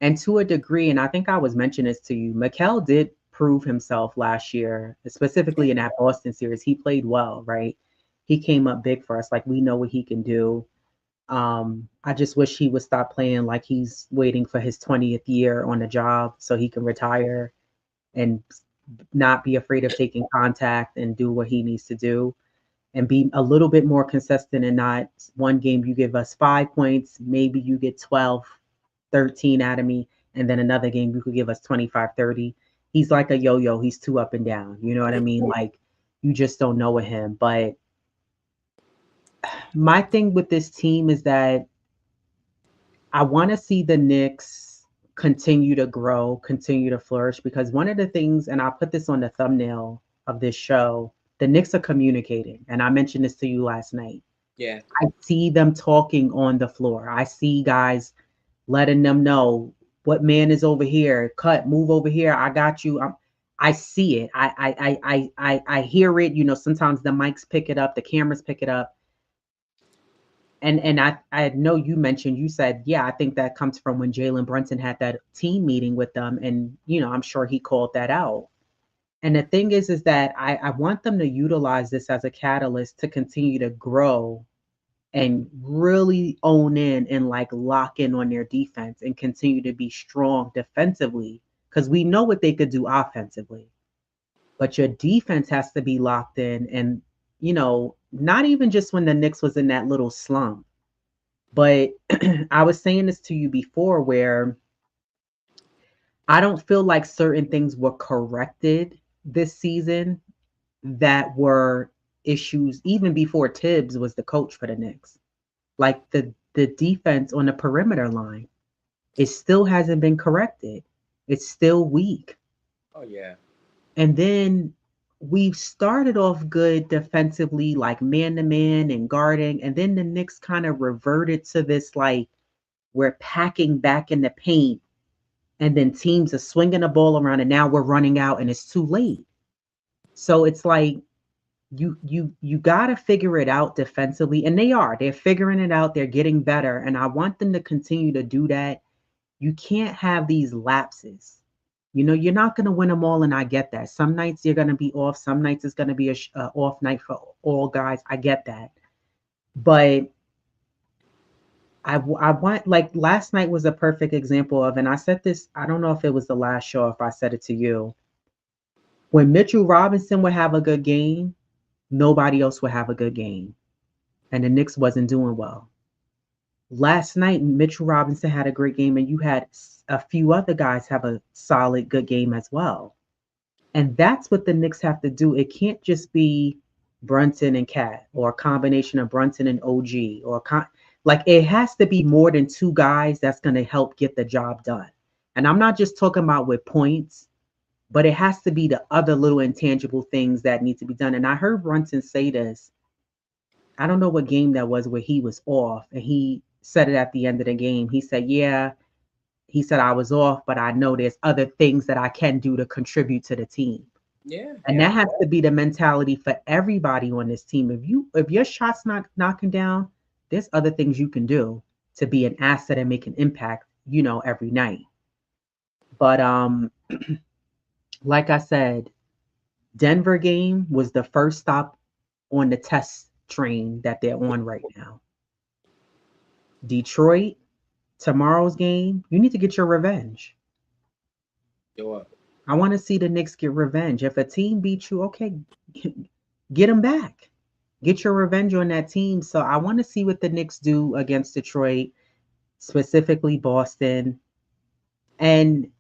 And to a degree, and I think I was mentioning this to you, Mikal did prove himself last year, specifically in that Boston series. He played well, right? He came up big for us. Like we know what he can do. I just wish he would stop playing like he's waiting for his 20th year on the job so he can retire and not be afraid of taking contact and do what he needs to do and be a little bit more consistent and not one game you give us 5 points, maybe you get 12, 13 out of me, and then another game you could give us 25, 30. He's like a yo-yo. He's too up and down. You know what I mean? Like you just don't know with him. But my thing with this team is that I want to see the Knicks continue to grow, continue to flourish, because one of the things, and I put this on the thumbnail of this show, the Knicks are communicating. And I mentioned this to you last night. Yeah. I see them talking on the floor. I see guys letting them know what man is over here. Cut, move over here. I got you. I see it. I hear it. You know, sometimes the mics pick it up, the cameras pick it up. And I know you mentioned, you said, yeah, I think that comes from when Jalen Brunson had that team meeting with them. And, you know, I'm sure he called that out. And the thing is that I want them to utilize this as a catalyst to continue to grow and really own in and like lock in on their defense and continue to be strong defensively because we know what they could do offensively. But your defense has to be locked in and, you know, not even just when the Knicks was in that little slump. But I was saying this to you before where I don't feel like certain things were corrected this season that were issues even before Tibbs was the coach for the Knicks. Like the defense on the perimeter line, it still hasn't been corrected. It's still weak. Oh yeah. And then we've started off good defensively, like man to man and guarding, and then the Knicks kind of reverted to this like we're packing back in the paint, and then teams are swinging the ball around, and now we're running out, and it's too late. So it's like you got to figure it out defensively, and they're figuring it out, they're getting better, and I want them to continue to do that. You can't have these lapses. You know, you're not going to win them all, and I get that. Some nights you're going to be off, some nights it's going to be a off night for all guys. I get that. But I want, like last night was a perfect example of, and I said this, I don't know if it was the last show, if I said it to you, when Mitchell Robinson would have a good game, nobody else would have a good game. And the Knicks wasn't doing well. Last night, Mitchell Robinson had a great game, and you had a few other guys have a solid, good game as well. And that's what the Knicks have to do. It can't just be Brunson and Cat or a combination of Brunson and OG like it has to be more than two guys that's going to help get the job done. And I'm not just talking about with points, but it has to be the other little intangible things that need to be done. And I heard Brunson say this. I don't know what game that was where he was off, and he said it at the end of the game. He said, yeah, he said, I was off, but I know there's other things that I can do to contribute to the team. Yeah. And that has to be the mentality for everybody on this team. If your shot's not knocking down, there's other things you can do to be an asset and make an impact, you know, every night. But like I said, Denver game was the first stop on the test train that they're on right now. Detroit, tomorrow's game, you need to get your revenge. Sure. I want to see the Knicks get revenge. If a team beats you, okay, get them back. Get your revenge on that team. So I want to see what the Knicks do against Detroit, specifically Boston. And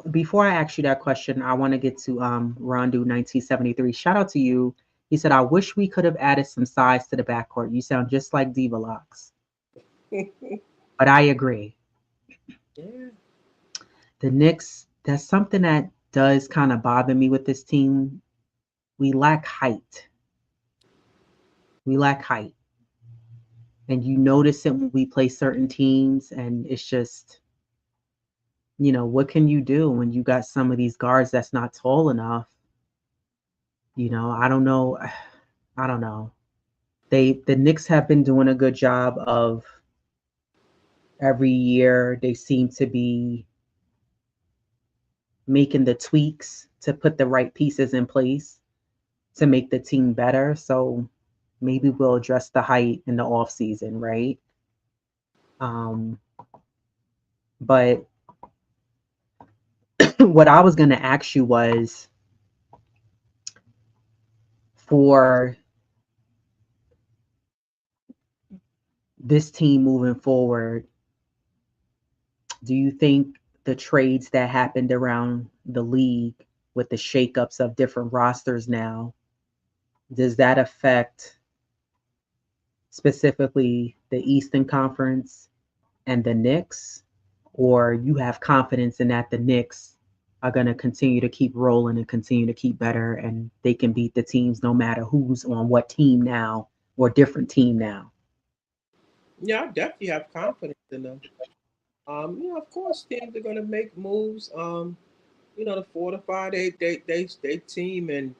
before I ask you that question, I want to get to Rondu 1973. Shout out to you. He said, I wish we could have added some size to the backcourt. You sound just like Diva Locks. But I agree. Yeah. The Knicks, that's something that does kind of bother me with this team. We lack height. We lack height. And you notice it when we play certain teams, and it's just, you know, what can you do when you got some of these guards that's not tall enough? You know, I don't know. I don't know. The Knicks have been doing a good job of every year. They seem to be making the tweaks to put the right pieces in place to make the team better. So maybe we'll address the height in the off season, right? Um, but what I was going to ask you was for this team moving forward, do you think the trades that happened around the league with the shakeups of different rosters now, does that affect specifically the Eastern Conference and the Knicks? Or you have confidence in that the Knicks are going to continue to keep rolling and continue to keep better and they can beat the teams no matter who's on what team now or different team now? Yeah, I definitely have confidence in them. Of course, teams are gonna make moves. To fortify they team and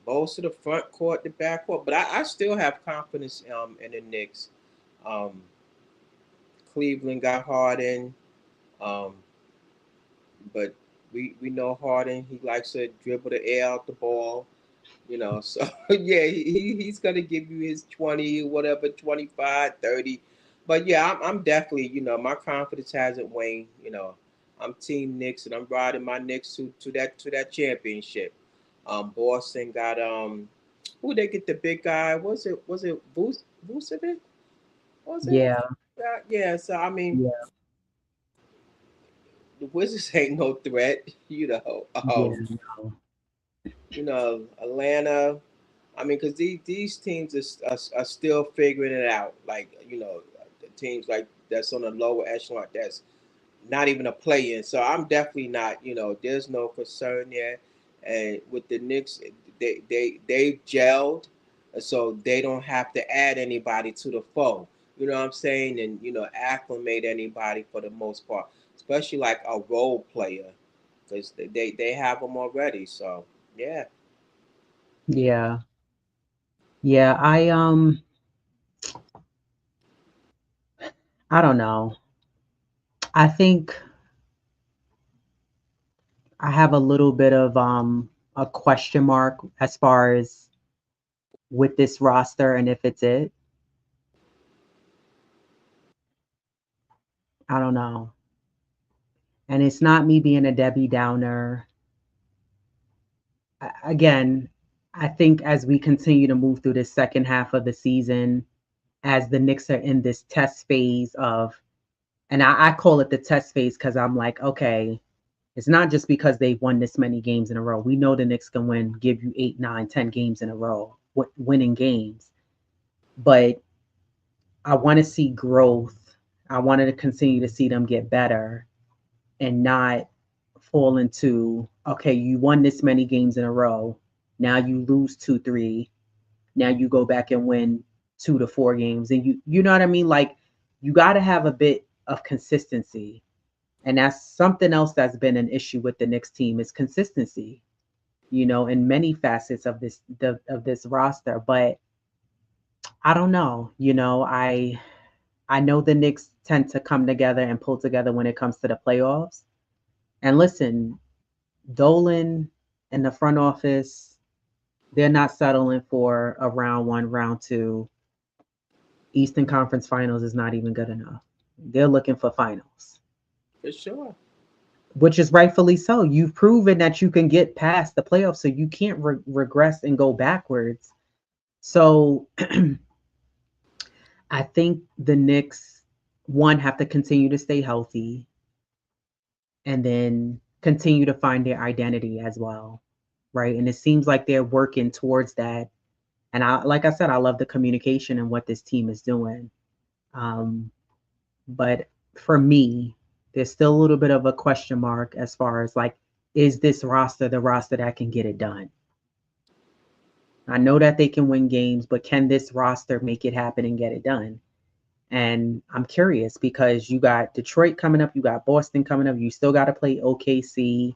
bolster the front court, the back court. But I still have confidence in the Knicks. Um, Cleveland got Harden, um, but we know Harden. He likes to dribble the air out the ball. So yeah, he's gonna give you his 20, whatever, 25, 30. But yeah, I'm definitely, my confidence hasn't waned. I'm team Knicks and I'm riding my Knicks to that championship. Boston got who they get the big guy? Was it Vucevic? Was it? Yeah, Yeah, so I mean yeah, the Wizards ain't no threat, yeah, no. Atlanta. I mean, because these teams are still figuring it out. Like, the teams like that's on the lower echelon, that's not even a play in. So I'm definitely not. There's no concern there. And with the Knicks, they've gelled, so they don't have to add anybody to the foe. You know what I'm saying? And acclimate anybody for the most part, especially like a role player, because they have them already. So yeah. Yeah. Yeah, I don't know. I think I have a little bit of a question mark as far as with this roster and if it's it. I don't know. And it's not me being a Debbie Downer. Again, I think as we continue to move through the second half of the season, as the Knicks are in this test phase of, and I call it the test phase because I'm like, okay, it's not just because they've won this many games in a row. We know the Knicks can win, give you 8, 9, 10 games in a row, winning games. But I want to see growth. I wanted to continue to see them get better and not fall into, okay, you won this many games in a row. Now you lose 2, 3. Now you go back and win 2 to 4 games. And you know what I mean? Like you got to have a bit of consistency. And that's something else that's been an issue with the Knicks team is consistency, in many facets of this roster. But I don't know. I know the Knicks tend to come together and pull together when it comes to the playoffs. And listen, Dolan and the front office, they're not settling for a round one, round two. Eastern Conference Finals is not even good enough. They're looking for finals, For sure. which is rightfully so. You've proven that you can get past the playoffs, so you can't regress and go backwards. So I think the Knicks, one, have to continue to stay healthy and then continue to find their identity as well. Right. And it seems like they're working towards that. And like I said, I love the communication and what this team is doing. Um, but for me, there's still a little bit of a question mark as far as like, is this roster the roster that can get it done? I know that they can win games, but can this roster make it happen and get it done? And I'm curious because you got Detroit coming up, you got Boston coming up, you still got to play OKC,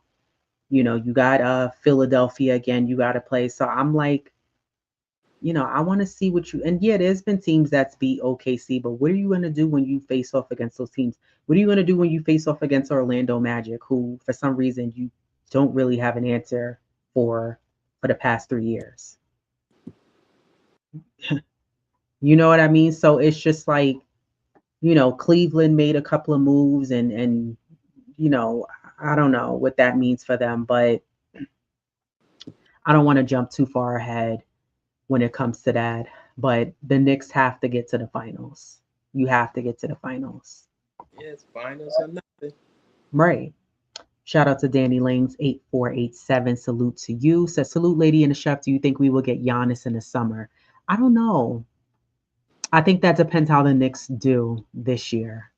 you got Philadelphia again, you got to play. So I'm like, I want to see what you, and yeah, there's been teams that's beat OKC, but what are you going to do when you face off against those teams? What are you going to do when you face off against Orlando Magic, who for some reason you don't really have an answer for for the past 3 years? You know what I mean? So it's just like, Cleveland made a couple of moves and you know, I don't know what that means for them, but I don't want to jump too far ahead when it comes to that. But the Knicks have to get to the finals. You have to get to the finals. Yeah, it's finals or nothing. Right. Shout out to Danny Lanes 8487. Salute to you. Says salute lady and the chef. Do you think we will get Giannis in the summer? I don't know. I think that depends how the Knicks do this year.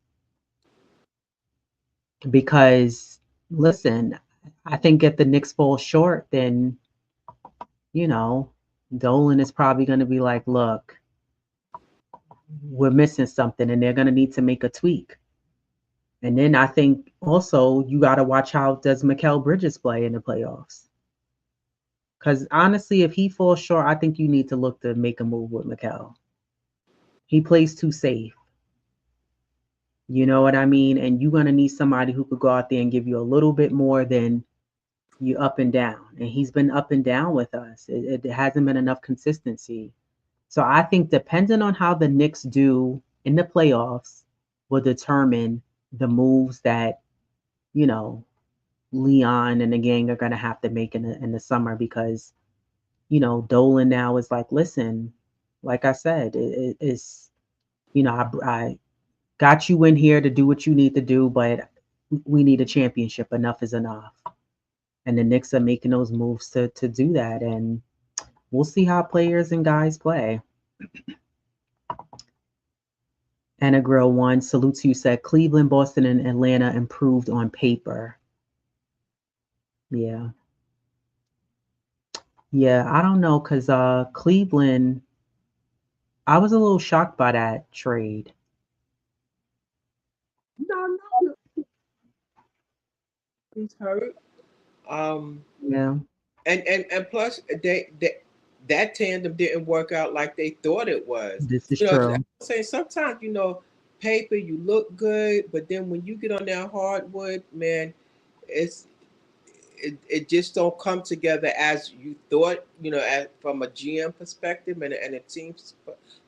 Because listen, I think if the Knicks fall short, then you know, Dolan is probably going to be like, look, we're missing something and they're going to need to make a tweak. And then I think also you got to watch how does Mikal Bridges play in the playoffs. Because honestly, if he falls short, I think you need to look to make a move with Mikal. He plays too safe. You know what I mean? And you're going to need somebody who could go out there and give you a little bit more than you up and down. And he's been up and down with us. It hasn't been enough consistency. So I think depending on how the Knicks do in the playoffs will determine the moves that, you know, Leon and the gang are going to have to make in the summer because, Dolan now is like, listen, like I said, it's, I got you in here to do what you need to do, but we need a championship. Enough is enough. And the Knicks are making those moves to do that. And we'll see how players and guys play. Anna Grill one salutes you said Cleveland, Boston, and Atlanta improved on paper. Yeah. Yeah, I don't know because Cleveland, I was a little shocked by that trade. No, no, he's hurt. Um, Yeah, and plus they that tandem didn't work out like they thought it was. this is I'm true. saying sometimes paper you look good, but then when you get on that hardwood, man, it's it just don't come together as you thought. From a GM perspective and a team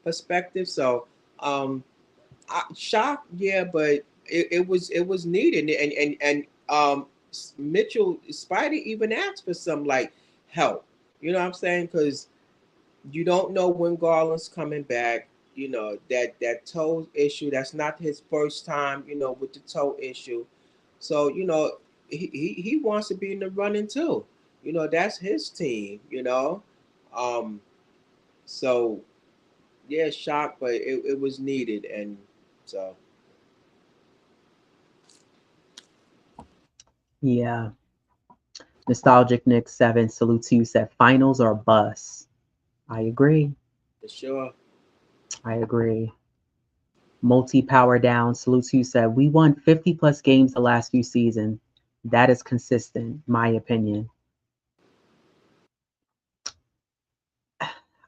perspective. So um, shocked, yeah, but it was needed, and Mitchell Spider even asked for some like help. You know what I'm saying? Because you don't know when Garland's coming back. That toe issue. That's not his first time. With the toe issue. So he wants to be in the running too. That's his team. Um. So yeah, shocked, but it was needed, and so. Yeah. Nostalgic Nick 7 salutes you said finals or bus. I agree. For sure. I agree. Multi power down salutes you said we won 50 plus games the last few seasons. That is consistent, my opinion.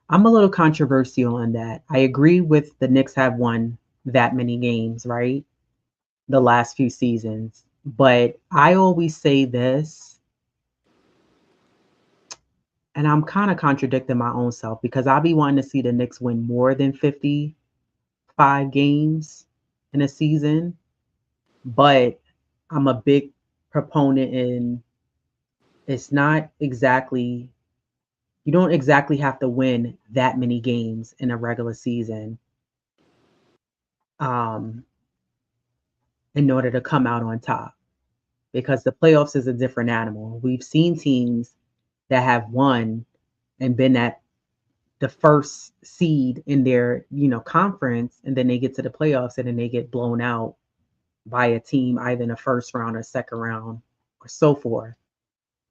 I'm a little controversial on that. I agree with the Knicks have won that many games, right? The last few seasons. But I always say this, and I'm kind of contradicting my own self because I'll be wanting to see the Knicks win more than 55 games in a season. But I'm a big proponent in it's not exactly, you don't exactly have to win that many games in a regular season um, in order to come out on top because the playoffs is a different animal. We've seen teams that have won and been at the first seed in their, conference, and then they get to the playoffs and then they get blown out by a team either in the first round or second round or so forth.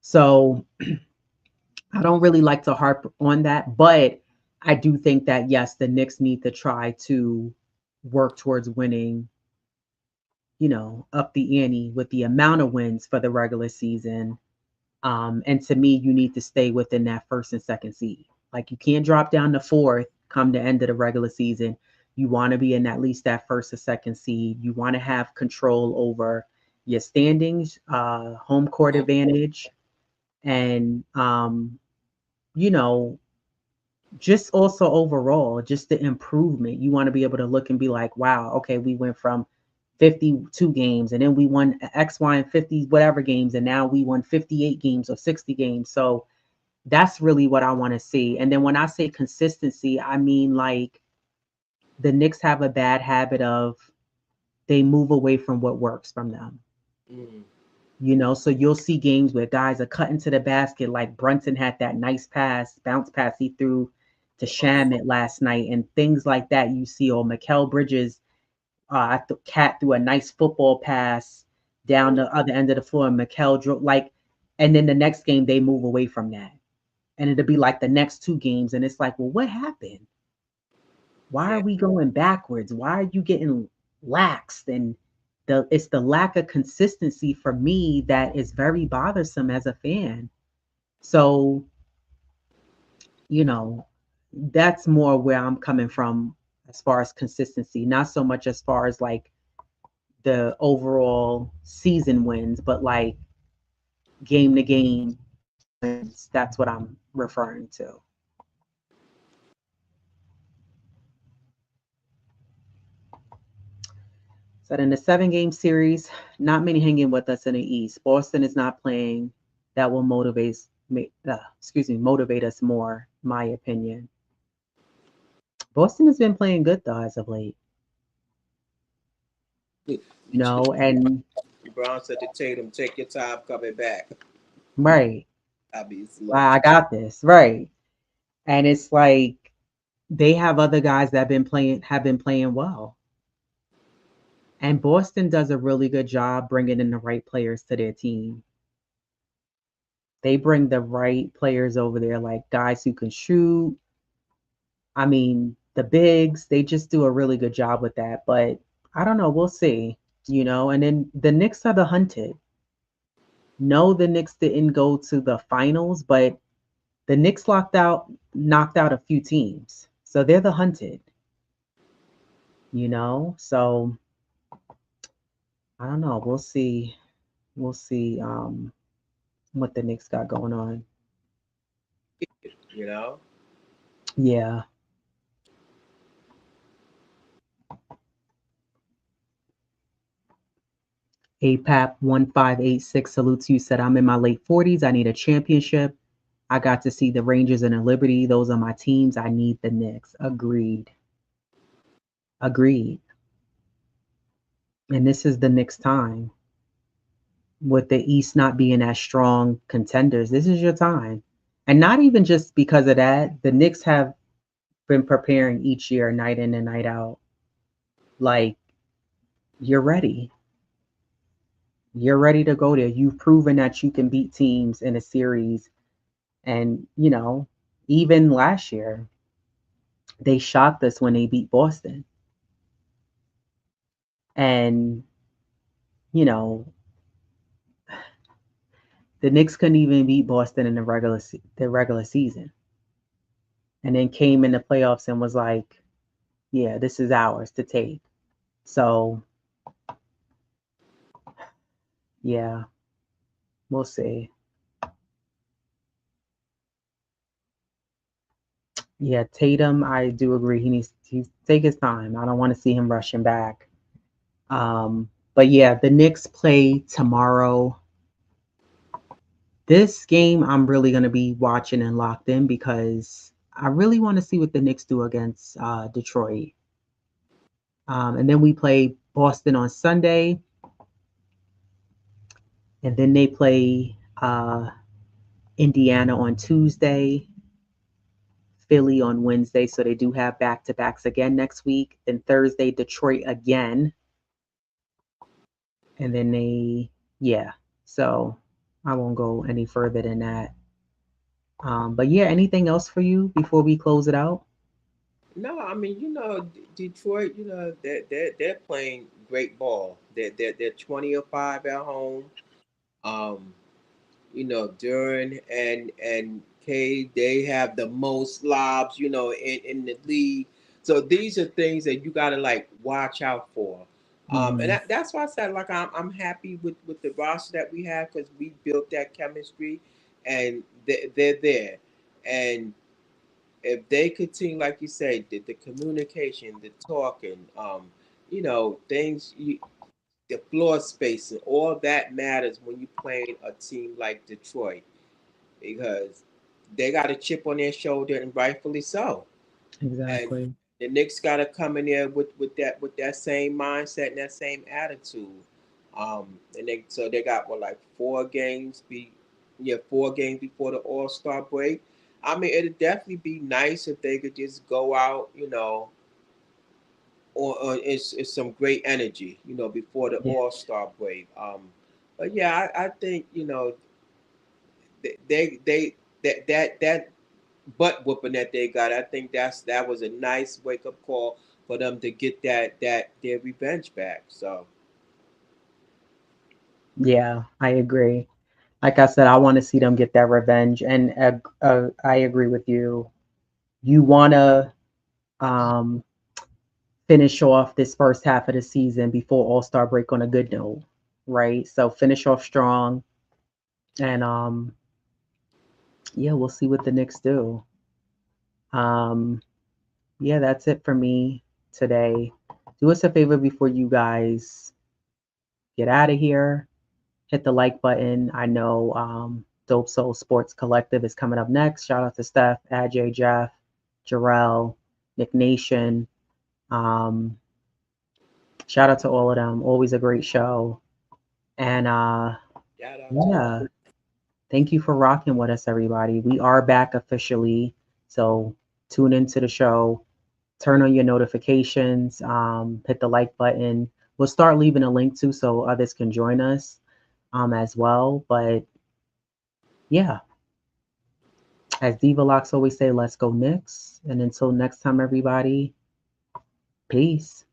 So I don't really like to harp on that, but I do think that yes, the Knicks need to try to work towards winning, up the ante with the amount of wins for the regular season. And to me, you need to stay within that first and second seed. Like you can't drop down to fourth come the end of the regular season. You want to be in at least that first or second seed. You want to have control over your standings, home court Home court. advantage, and you know, just also overall, just the improvement. You want to be able to look and be like, wow, okay, we went from 52 games and then we won X, Y, and 50 whatever games, and now we won 58 games or 60 games. So that's really what I want to see. And then when I say consistency, I mean like the Knicks have a bad habit of they move away from what works from them. Mm. So you'll see games where guys are cutting to the basket, like Brunson had that nice pass, bounce pass he threw to Shamit last night, and things like that you see. Or Mikal Bridges, Cat threw a nice football pass down the other end of the floor, and Mikal drew like, and then the next game they move away from that, and it'll be like the next two games, and it's like, well, what happened? Why are Yeah. we going backwards? Why are you getting laxed? And it's the lack of consistency for me that is very bothersome as a fan. So, you know, that's more where I'm coming from as far as consistency, not so much as far as like the overall season wins, but like game to game wins. That's what I'm referring to. So in the 7 game series, not many hanging with us in the East. Boston is not playing. That will motivate us more, my opinion. Boston has been playing good though as of late. And Brown said to Tatum, take your time coming back. right, I mean, it's a little. wow, I got this right. And it's like they have other guys that have been playing well. And Boston does a really good job bringing in the right players to their team. They bring the right players over there, like guys who can shoot. I mean, the bigs, they just do a really good job with that. But I don't know, we'll see. And then the Knicks are the hunted. No, the Knicks didn't go to the finals, but the Knicks knocked out a few teams. So they're the hunted. So I don't know. We'll see. We'll see what the Knicks got going on. You know. Yeah. APAP 1586 salutes you. Said, I'm in my late 40s. I need a championship. I got to see the Rangers and the Liberty. Those are my teams. I need the Knicks. Agreed. Agreed. And this is the Knicks' time. With the East not being as strong contenders, this is your time. And not even just because of that, the Knicks have been preparing each year, night in and night out. Like, you're ready. You're ready to go there. You've proven that you can beat teams in a series. And even last year, they shocked us when they beat Boston. And, you know, the Knicks couldn't even beat Boston in the regular season. And then came in the playoffs and was like, yeah, this is ours to take. So, yeah, we'll see. Yeah, Tatum, I do agree. He needs to take his time. I don't want to see him rushing back. But yeah, the Knicks play tomorrow. This game I'm really going to be watching and locked in because I really want to see what the Knicks do against Detroit. And then we play Boston on Sunday, and then they play Indiana on Tuesday, Philly on Wednesday. So they do have back to backs again next week. Then Thursday, Detroit again. And then yeah. So I won't go any further than that. But yeah, anything else for you before we close it out? No, I mean, Detroit. They're playing great ball. They're 20-5 at home. Um, Duran and Okay, they have the most lobs, in the league. So these are things that you gotta like watch out for. And Hmm. that's why I said like I'm happy with the roster that we have because we built that chemistry, and they're there. And if they continue, like you say, the communication, the talking, things, the floor space, and all that matters when you playing a team like Detroit because they got a chip on their shoulder, and rightfully so. And Exactly. the Knicks got to come in there with that same mindset and that same attitude. And they got what like 4 games yeah, 4 games before the All Star break. I mean, it'd definitely be nice if they could just go out, or it's some great energy, before the Yeah. All Star break. But yeah, I think they that butt whooping that they got. I think that was a nice wake up call for them to get that their revenge back. So Yeah, I agree. Like I said, I want to see them get that revenge, and I agree with you. You want to um, finish off this first half of the season before All Star break on a good note, right? So finish off strong, and yeah, we'll see what the Knicks do. Um, yeah, that's it for me today. Do us a favor before you guys get out of here. Hit the like button. I know Dope Soul Sports Collective is coming up next. Shout out to Steph, Ajay, Jeff, Jarrell, Nick Nation. Um, Shout out to all of them. Always a great show. And shout out to them. yeah, thank you for rocking with us, everybody. We are back officially. So tune into the show, turn on your notifications, hit the like button. We'll start leaving a link too so others can join us as well. But yeah, as Diva Locks always say, let's go Knicks. And until next time, everybody, peace.